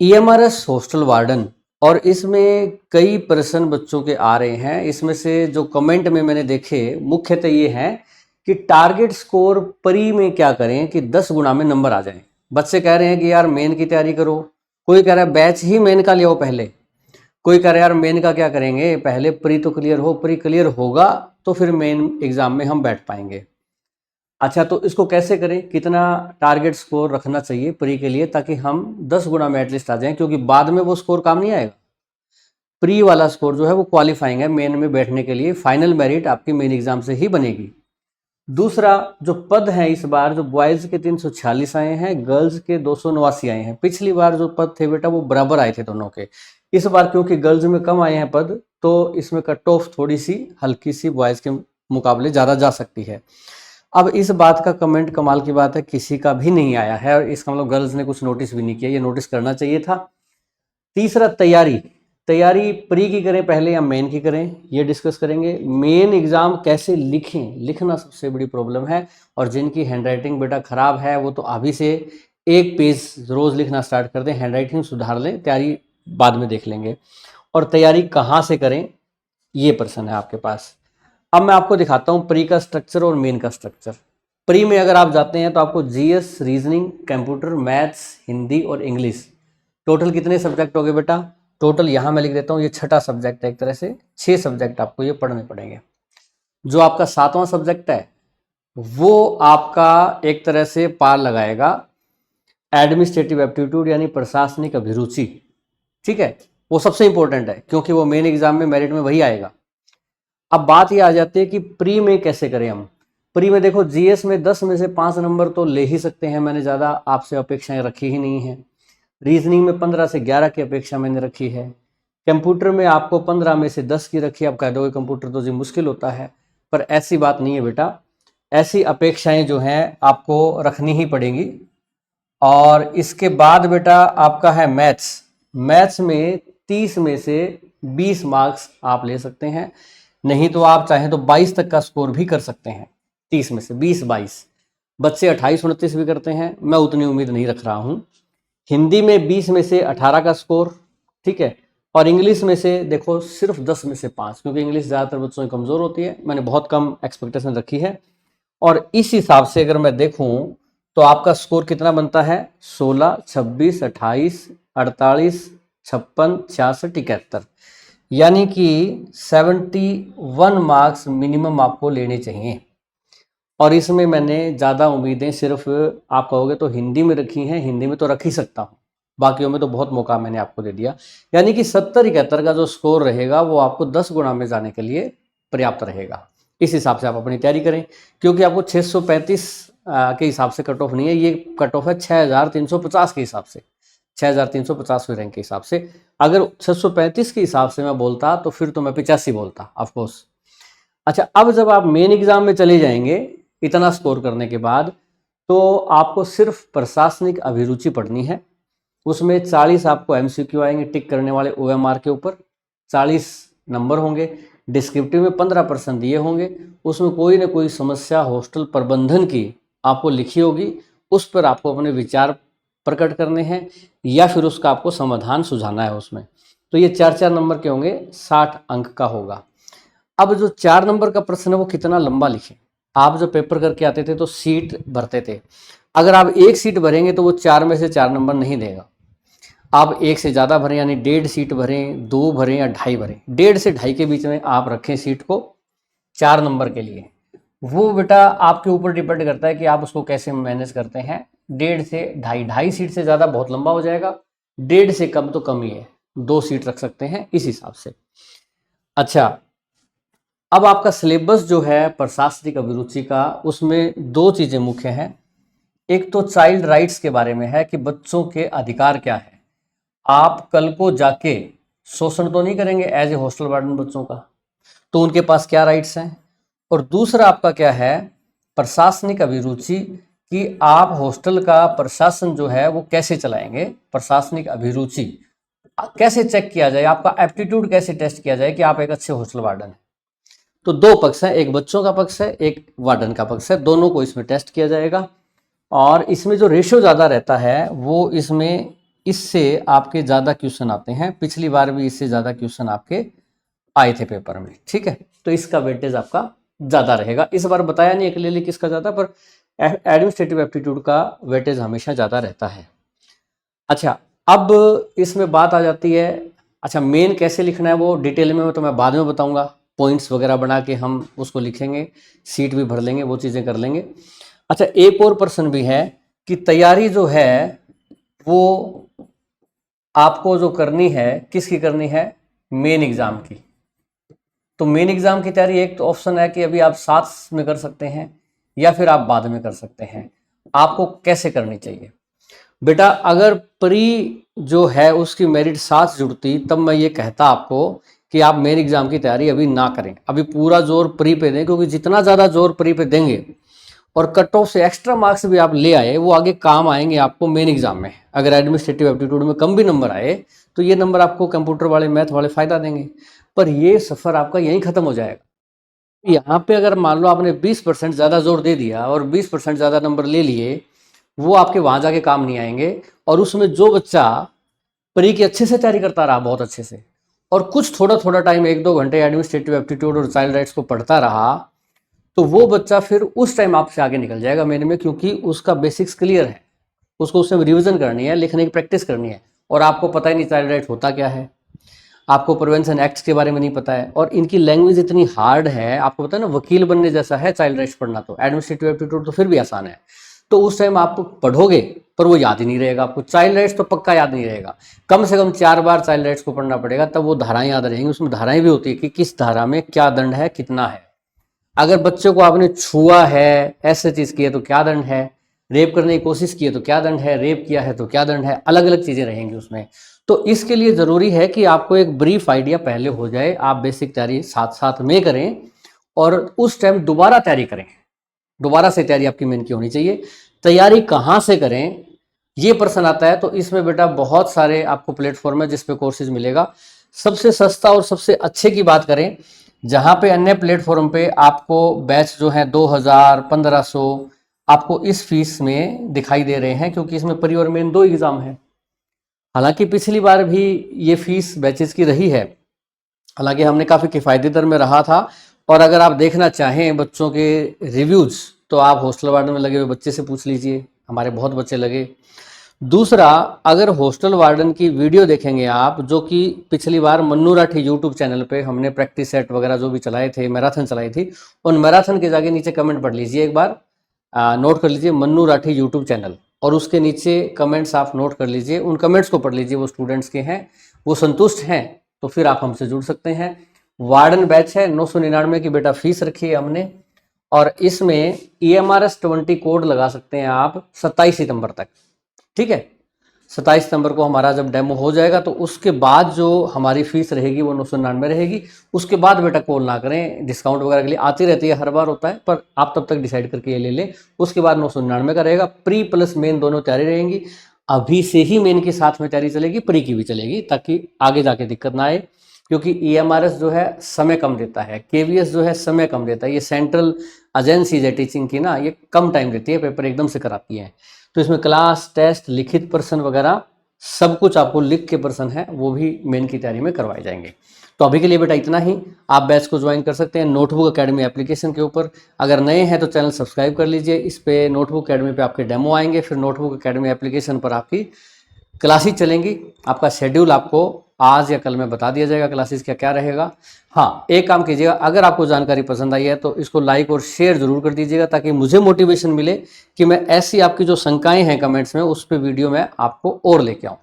EMRS hostel warden, और इसमें कई प्रश्न बच्चों के आ रहे हैं। इसमें से जो कमेंट में मैंने देखे मुख्यतः ये है कि टारगेट स्कोर प्री में क्या करें कि 10 गुना में नंबर आ जाएं। बच्चे कह रहे हैं कि यार मेन की तैयारी करो, कोई कह रहा है बैच ही मेन का लियो पहले, कोई कह रहा है यार मेन का क्या करेंगे, पहले प्री तो क्लियर हो, प्री क्लियर होगा तो फिर मेन एग्जाम में हम बैठ पाएंगे। अच्छा, तो इसको कैसे करें, कितना टारगेट स्कोर रखना चाहिए प्री के लिए ताकि हम 10 गुना में एटलीस्ट आ जाएं, क्योंकि बाद में वो स्कोर काम नहीं आएगा। प्री वाला स्कोर जो है वो क्वालिफाइंग है मेन में बैठने के लिए, फाइनल मेरिट आपकी मेन एग्जाम से ही बनेगी। दूसरा, जो पद हैं इस बार जो बॉयज़ के 346 आए हैं, गर्ल्स के 289 आए हैं। पिछली बार जो पद थे बेटा वो बराबर आए थे दोनों के। इस बार क्योंकि गर्ल्स में कम आए हैं पद, तो इसमें कट ऑफ थोड़ी सी हल्की सी बॉयज़ के मुकाबले ज़्यादा जा सकती है। अब इस बात का कमेंट कमाल की बात है किसी का भी नहीं आया है, और इसका मतलब गर्ल्स ने कुछ नोटिस भी नहीं किया, ये नोटिस करना चाहिए था। तीसरा, तैयारी तैयारी प्री की करें पहले या मेन की करें, ये डिस्कस करेंगे। मेन एग्जाम कैसे लिखें, लिखना सबसे बड़ी प्रॉब्लम है, और जिनकी हैंडराइटिंग बेटा खराब है वो तो अभी से एक पेज रोज लिखना स्टार्ट कर दें, हैंडराइटिंग सुधार लें, तैयारी बाद में देख लेंगे। और तैयारी कहाँ से करें ये प्रश्न है आपके पास। अब मैं आपको दिखाता हूँ प्री का स्ट्रक्चर और मेन का स्ट्रक्चर। प्री में अगर आप जाते हैं तो आपको GS, reasoning, computer, maths, Hindi और इंग्लिश, टोटल कितने सब्जेक्ट हो गए बेटा, टोटल यहाँ मैं लिख देता हूँ, ये छठा सब्जेक्ट है, एक तरह से 6 सब्जेक्ट आपको ये पढ़ने पड़ेंगे। जो आपका 7वां सब्जेक्ट है वो आपका एक तरह से पार लगाएगा एडमिनिस्ट्रेटिव एप्टीट्यूड यानी प्रशासनिक अभिरुचि। ठीक है, वो सबसे इंपॉर्टेंट है क्योंकि वो मेन एग्जाम में मेरिट में वही आएगा। अब बात ये आ जाती है कि प्री में कैसे करें हम। प्री में देखो, जीएस में 10 में से 5 नंबर तो ले ही सकते हैं, मैंने ज़्यादा आपसे अपेक्षाएं रखी ही नहीं है। रीजनिंग में 15 से 11 की अपेक्षा मैंने रखी है। कंप्यूटर में आपको 15 में से 10 की रखी है। आप कह दोगे कंप्यूटर तो जी मुश्किल होता है, पर ऐसी बात नहीं है बेटा, ऐसी अपेक्षाएं जो हैं आपको रखनी ही पड़ेंगी। और इसके बाद बेटा आपका है मैथ्स। मैथ्स में 30 में से 20 मार्क्स आप ले सकते हैं, नहीं तो आप चाहें तो 22 तक का स्कोर भी कर सकते हैं। 30 में से 20-22, बच्चे 28-29 भी करते हैं, मैं उतनी उम्मीद नहीं रख रहा हूँ। हिंदी में 20 में से 18 का स्कोर, ठीक है। और इंग्लिश में से देखो सिर्फ 10 में से 5, क्योंकि इंग्लिश ज़्यादातर बच्चों की कमज़ोर होती है, मैंने बहुत कम एक्सपेक्टेशन रखी है। और इस हिसाब से अगर मैं देखूं तो आपका स्कोर कितना बनता है, 16, 26, 28, 48, 56, 66, 71, यानी कि 71 मार्क्स मिनिमम आपको लेने चाहिए। और इसमें मैंने ज़्यादा उम्मीदें सिर्फ आप कहोगे तो हिंदी में रखी हैं, हिंदी में तो रख ही सकता हूँ, बाकियों में तो बहुत मौका मैंने आपको दे दिया। यानी कि 70-71 का जो स्कोर रहेगा वो आपको 10 गुना में जाने के लिए पर्याप्त रहेगा। इस हिसाब से आप अपनी तैयारी करें, क्योंकि आपको 635 के हिसाब से कट ऑफ नहीं है, ये कट ऑफ है 6350 के हिसाब से, 6350वें रैंक के हिसाब से। अगर 635 के हिसाब से मैं बोलता तो फिर तो मैं 85 बोलता ऑफकोर्स। अच्छा, अब जब आप मेन एग्जाम में चले जाएंगे इतना स्कोर करने के बाद, तो आपको सिर्फ प्रशासनिक अभिरुचि पढ़नी है। उसमें 40 आपको एमसीक्यू आएंगे टिक करने वाले ओएमआर के ऊपर, 40 नंबर होंगे। डिस्क्रिप्टिव में 15% दिए होंगे, उसमें कोई ना कोई समस्या हॉस्टल प्रबंधन की आपको लिखी होगी, उस पर आपको अपने विचार प्रकट करने हैं या फिर उसका आपको समाधान सुझाना है उसमें। तो ये 4-4 नंबर के होंगे, 60 अंक का होगा। अब जो 4 नंबर का प्रश्न है वो कितना लंबा लिखें। आप जो पेपर करके आते थे तो सीट भरते थे, अगर आप एक सीट भरेंगे तो वो 4 में से 4 नंबर नहीं देगा। आप एक से ज़्यादा भरें, यानी 1.5 सीट भरें, 2 भरें या 2.5 भरें, 1.5 से 2.5 के बीच में आप रखें सीट को 4 नंबर के लिए। वो बेटा आपके ऊपर डिपेंड करता है कि आप उसको कैसे मैनेज करते हैं। 1.5 से 2.5, 2.5 सीट से ज़्यादा बहुत लंबा हो जाएगा, 1.5 से कम तो कम ही है, 2 सीट रख सकते हैं इस हिसाब से। अच्छा, अब आपका सिलेबस जो है प्रशासनिक अभिरुचि का, उसमें 2 चीज़ें मुख्य हैं। एक तो चाइल्ड राइट्स के बारे में है कि बच्चों के अधिकार क्या है। आप कल को जाके शोषण तो नहीं करेंगे एज ए हॉस्टल वार्डन बच्चों का, तो उनके पास क्या राइट्स हैं। और दूसरा आपका क्या है, प्रशासनिक अभिरुचि, कि आप हॉस्टल का प्रशासन जो है वो कैसे चलाएंगे। प्रशासनिक अभिरुचि कैसे चेक किया जाए, आपका एप्टीट्यूड कैसे टेस्ट किया जाए कि आप एक अच्छे हॉस्टल वार्डन हैं। तो 2 पक्ष है, एक बच्चों का पक्ष है, एक वार्डन का पक्ष है, दोनों को इसमें टेस्ट किया जाएगा। और इसमें जो रेशियो ज़्यादा रहता है वो इसमें इससे आपके ज़्यादा क्वेश्चन आते हैं, पिछली बार भी इससे ज़्यादा क्वेश्चन आपके आए थे पेपर में, ठीक है। तो इसका वेटेज आपका ज़्यादा रहेगा। इस बार बताया नहीं क्लियरली किसका ज़्यादा, पर एडमिनिस्ट्रेटिव एप्टीट्यूड का वेटेज हमेशा ज़्यादा रहता है। अच्छा, अब इसमें बात आ जाती है, अच्छा मेन कैसे लिखना है वो डिटेल में तो मैं बाद में बताऊंगा, पॉइंट्स वगैरह बना के हम उसको लिखेंगे, सीट भी भर लेंगे, वो चीज़ें कर लेंगे। अच्छा, एक और प्रश्न भी है कि तैयारी जो है वो आपको जो करनी है, किसकी करनी है, मेन एग्जाम की। तो मेन एग्जाम की तैयारी एक तो ऑप्शन है कि अभी आप साथ में कर सकते हैं या फिर आप बाद में कर सकते हैं। आपको कैसे करनी चाहिए बेटा, अगर प्री जो है उसकी मेरिट साथ जुड़ती तब मैं ये कहता आपको कि आप मेन एग्जाम की तैयारी अभी ना करें, अभी पूरा जोर प्री पे दें, क्योंकि जितना ज़्यादा जोर प्री पे देंगे और कट ऑफ से एक्स्ट्रा मार्क्स भी आप ले आए वो आगे काम आएंगे आपको मेन एग्जाम में। अगर एडमिनिस्ट्रेटिव एप्टीट्यूड में कम भी नंबर आए तो ये नंबर आपको कंप्यूटर वाले मैथ वाले फ़ायदा देंगे, पर ये सफ़र आपका यहीं ख़त्म हो जाएगा। यहाँ पे अगर मान लो आपने 20% ज़्यादा जोर दे दिया और 20% ज़्यादा नंबर ले लिए, वो आपके वहाँ जाके काम नहीं आएंगे। और उसमें जो बच्चा प्री की अच्छे से तैयारी करता रहा बहुत अच्छे से और कुछ थोड़ा थोड़ा टाइम 1-2 घंटे एडमिनिस्ट्रेटिव एप्टीट्यूड और चाइल्ड राइट्स को पढ़ता रहा, तो वो बच्चा फिर उस टाइम आपसे आगे निकल जाएगा मेन में, क्योंकि उसका बेसिक्स क्लियर है, उसको उसमें रिविजन करनी है, लिखने की प्रैक्टिस करनी है। और आपको पता ही नहीं चाइल्ड राइट्स होता क्या है, आपको प्रिवेंशन एक्ट के बारे में नहीं पता है, और इनकी लैंग्वेज इतनी हार्ड है, आपको पता है ना वकील बनने जैसा है चाइल्ड राइट्स पढ़ना। तो एडमिनिस्ट्रेटिव एप्टीट्यूड तो फिर भी आसान है, तो उस टाइम आप पढ़ोगे पर वो याद ही नहीं रहेगा आपको, चाइल्ड राइट्स तो पक्का याद नहीं रहेगा। कम से कम 4 बार चाइल्ड राइट्स को पढ़ना पड़ेगा तब वो धाराएं याद रहेंगी। उसमें धाराएं भी होती है कि किस धारा में क्या दंड है, कितना है। अगर बच्चे को आपने छुआ है, ऐसे चीज की है तो क्या दंड है, रेप करने की कोशिश की है तो क्या दंड है, रेप किया है तो क्या दंड है, अलग अलग चीजें रहेंगी उसमें। तो इसके लिए जरूरी है कि आपको एक ब्रीफ आइडिया पहले हो जाए, आप बेसिक तैयारी साथ साथ में करें और उस टाइम दोबारा तैयारी करें। दोबारा से तैयारी आपकी मेन की होनी चाहिए। तैयारी कहाँ से करें ये प्रश्न आता है, तो इसमें बेटा बहुत सारे आपको प्लेटफॉर्म है जिस पे कोर्सेज मिलेगा। सबसे सस्ता और सबसे अच्छे की बात करें, जहां पे अन्य प्लेटफॉर्म पे आपको बैच जो है 2000 1500 आपको इस फीस में दिखाई दे रहे हैं, क्योंकि इसमें प्री और मेन 2 एग्जाम है। हालांकि पिछली बार भी ये फीस बैचेस की रही है, हालांकि हमने काफ़ी किफ़ायती दर में रहा था। और अगर आप देखना चाहें बच्चों के रिव्यूज़ तो आप हॉस्टल वार्डन में लगे हुए बच्चे से पूछ लीजिए, हमारे बहुत बच्चे लगे। दूसरा, अगर हॉस्टल वार्डन की वीडियो देखेंगे आप, जो कि पिछली बार मन्नू राठी यूट्यूब चैनल पे हमने प्रैक्टिस सेट वगैरह जो भी चलाए थे, मैराथन चलाई थी, उन मैराथन के जाके नीचे कमेंट पढ़ लीजिए एक बार, नोट कर लीजिए मन्नू राठी यूट्यूब चैनल, और उसके नीचे कमेंट्स आप नोट कर लीजिए, उन कमेंट्स को पढ़ लीजिए, वो स्टूडेंट्स के हैं, वो संतुष्ट हैं तो फिर आप हमसे जुड़ सकते हैं। वार्डन बैच है 999 की बेटा फीस रखी है हमने, और इसमें EMRS 20 कोड लगा सकते हैं आप 27 सितंबर तक, ठीक है। 27 सितंबर को हमारा जब डेमो हो जाएगा तो उसके बाद जो हमारी फीस रहेगी वो 999 रहेगी। उसके बाद बेटा कॉल ना करें, डिस्काउंट वगैरह के लिए आती रहती है, हर बार होता है, पर आप तब तक डिसाइड करके ये ले लें। उसके बाद 999 का रहेगा। प्री प्लस मेन दोनों तैयारी रहेंगी। अभी से ही मेन के साथ में तैयारी चलेगी, प्री की भी चलेगी, ताकि आगे जाके दिक्कत ना आए। क्योंकि EMRS जो है समय कम देता है, KVS जो है समय कम देता है, ये सेंट्रल एजेंसीज है टीचिंग की ना, ये कम टाइम देती है, पेपर एकदम से कराती है। तो इसमें क्लास टेस्ट, लिखित प्रश्न वगैरह सब कुछ आपको लिख के प्रश्न है वो भी मेन की तैयारी में करवाए जाएंगे। तो अभी के लिए बेटा इतना ही। आप बैच को ज्वाइन कर सकते हैं नोटबुक एकेडमी एप्लीकेशन के ऊपर। अगर नए हैं तो चैनल सब्सक्राइब कर लीजिए। इस पे नोटबुक एकेडमी पे आपके डेमो आएंगे, फिर नोटबुक एकेडमी एप्लीकेशन पर आपकी क्लासेस चलेंगी। आपका शेड्यूल आपको आज या कल में बता दिया जाएगा क्लासेस क्या क्या रहेगा। हाँ, एक काम कीजिएगा, अगर आपको जानकारी पसंद आई है तो इसको लाइक और शेयर जरूर कर दीजिएगा, ताकि मुझे मोटिवेशन मिले कि मैं ऐसी आपकी जो शंकाएं हैं कमेंट्स में उस पर वीडियो में आपको और लेके आऊँ।